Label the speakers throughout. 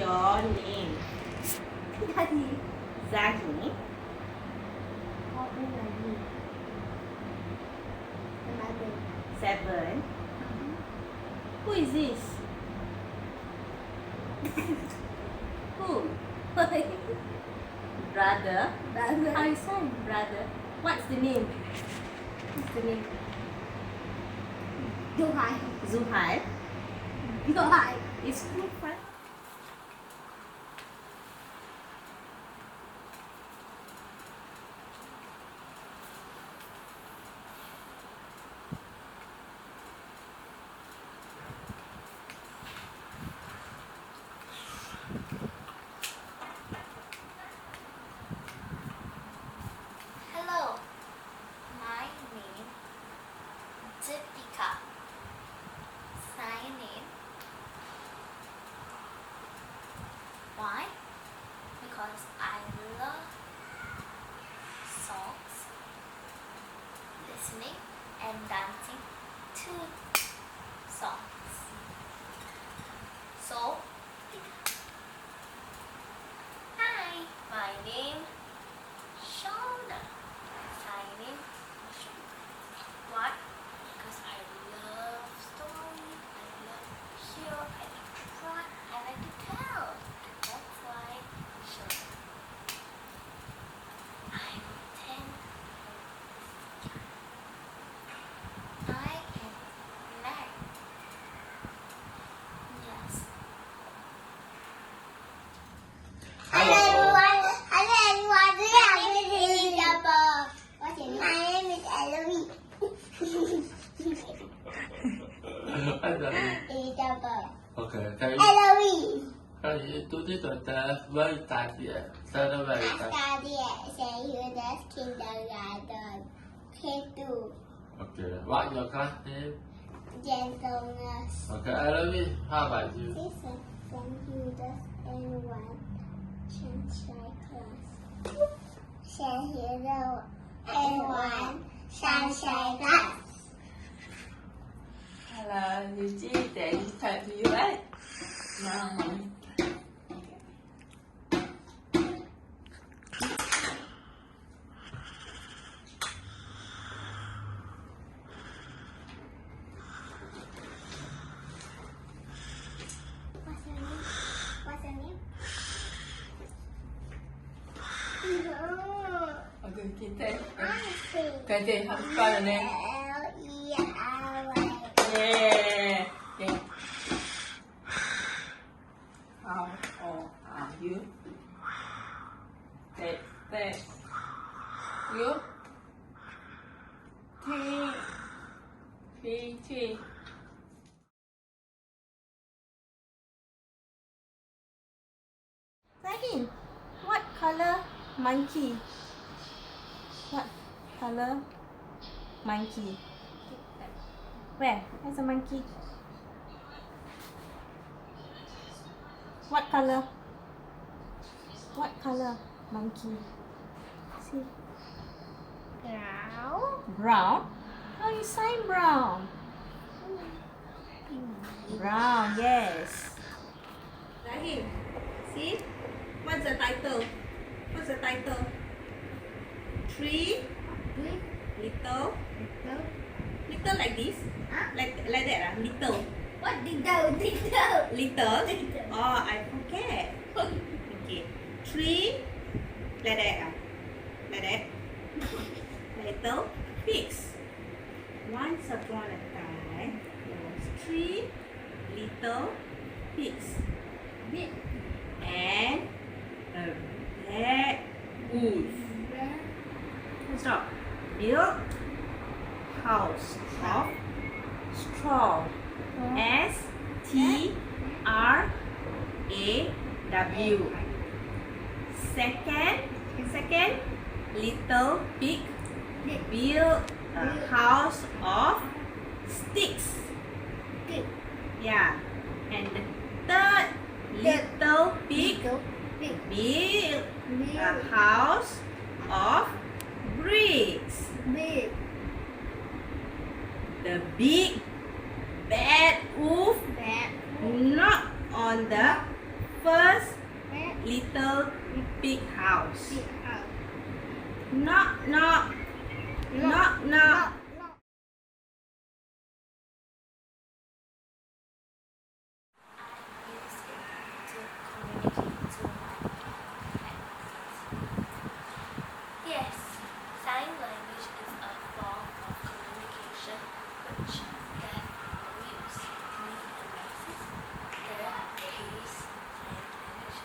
Speaker 1: your name?
Speaker 2: Daddy.
Speaker 1: Zahid.
Speaker 2: How old are you? 11.
Speaker 1: 7. Who is this? Who? Brother.
Speaker 2: Brother.
Speaker 1: Our son, brother. What's the name? What's the name?
Speaker 2: Duhai.
Speaker 1: Zuhair.
Speaker 2: Duhai.
Speaker 1: Is school fun?
Speaker 2: Hello. My name Deepika. Sign in. Why? Because I love songs, listening and dancing to songs. So, hi, my name Shauna. Sign in. Why? Because I love stories, I love to hear, I like to write, I like to tell. That's why Shauna. I'm 10. I am black. Yes.
Speaker 3: Hello everyone. Hello everyone. Today I'm going to read chapter. What's your name? My name is Eloise. Chapter.
Speaker 4: Okay, can
Speaker 3: Eloise.
Speaker 4: you do this on the very tight here? Start the very
Speaker 3: I
Speaker 4: tight.
Speaker 3: studied St. Hilda's Kindergarten. K2.
Speaker 4: Okay, what's your class name?
Speaker 3: Gentleness.
Speaker 4: Okay, Eloise, how about you?
Speaker 3: This is St. Hilda's N1 Sunshine class. St. Hilda's N1 Sunshine class.
Speaker 1: Hello, Yuji. Daddy type to you, right? Now.
Speaker 3: What's your name? What's your name?
Speaker 1: Okay, kita.
Speaker 3: Auntie.
Speaker 1: Okay, have fun on it.
Speaker 3: L-E-R-Y.
Speaker 1: Yeah. Okay. How old are you? Take. You? Three. Zahid, what color monkey? What color monkey? Where? Where's the monkey? What color? What color monkey? See? Brown? How you sign brown? Brown, yes. Zahid, see? What's the title? What's the title? Tree, little like this? Like that, little.
Speaker 3: What little?
Speaker 1: Little? Oh, I forget. Okay. Tree, like that. Like that. Little pigs. Once upon a time, there was 3 little pigs. And a bad wolf. Stop. Built house of straw. S-T-R-A-W. Second, little pig built a house of sticks. Yeah. And the third little pig built a house of bricks. The big bad wolf knocked on the
Speaker 5: first little pig house. Knock, knock. Knock, knock.
Speaker 2: Yes, sign language is a form of communication which deaf people use to analyze their case and language.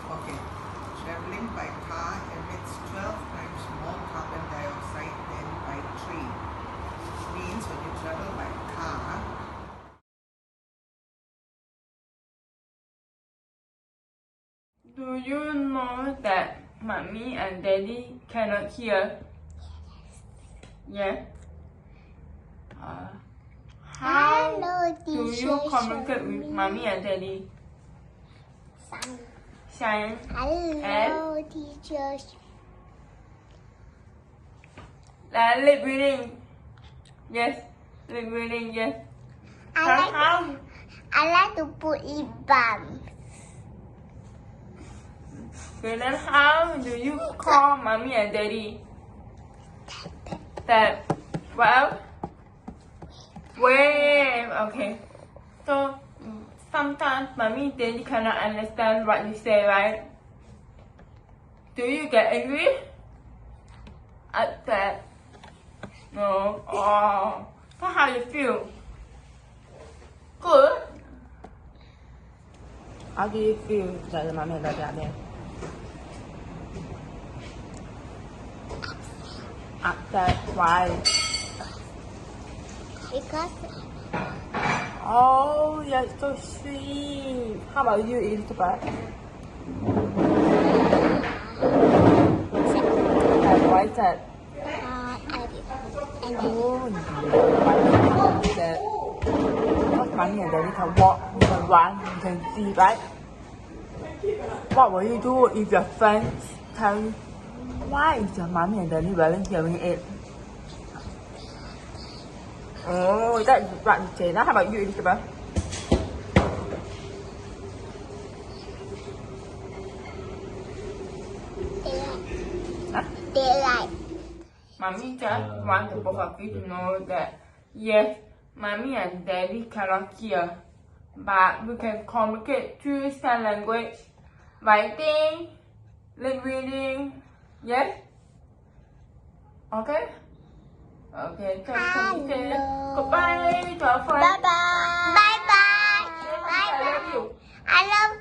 Speaker 6: Okay. Traveling by car emits 12 times more carbon dioxide than by train. Means when you travel by car,
Speaker 1: Do you know that mommy and daddy cannot hear? Yes. How
Speaker 3: Hello,
Speaker 1: do you
Speaker 3: teacher
Speaker 1: communicate with mommy and daddy? Sign.
Speaker 3: Hello, teachers.
Speaker 1: Lip reading. Yes. Lip reading. Yes. How?
Speaker 3: I like to put lip balm.
Speaker 1: Okay, then how do you call mommy and daddy? That. Well. Wave. Okay. So sometimes mommy and daddy cannot understand what you say, right? Do you get angry? Upset? No. Oh. So how you feel? Good.
Speaker 5: How do you feel that the mommy and daddy are there? Upset. Why?
Speaker 3: Because
Speaker 5: Oh, you're so sweet. How about you, Elizabeth? And why is that?
Speaker 3: and
Speaker 5: Oh, that because mommy and daddy can walk, you can run, you can see, right? What will you do if your friends tell you, why is your mommy and daddy wearing hearing aid? Oh, that's what you say. Now, how about you, Elizabeth?
Speaker 3: daylight.
Speaker 1: Mommy just want the both of you to know that yes, mommy and daddy cannot hear, but we can communicate through sign language, writing, lip reading. Yes? Okay? Okay, so can we say goodbye to our friends?
Speaker 3: Bye bye. Bye bye.
Speaker 1: I love you.
Speaker 3: I love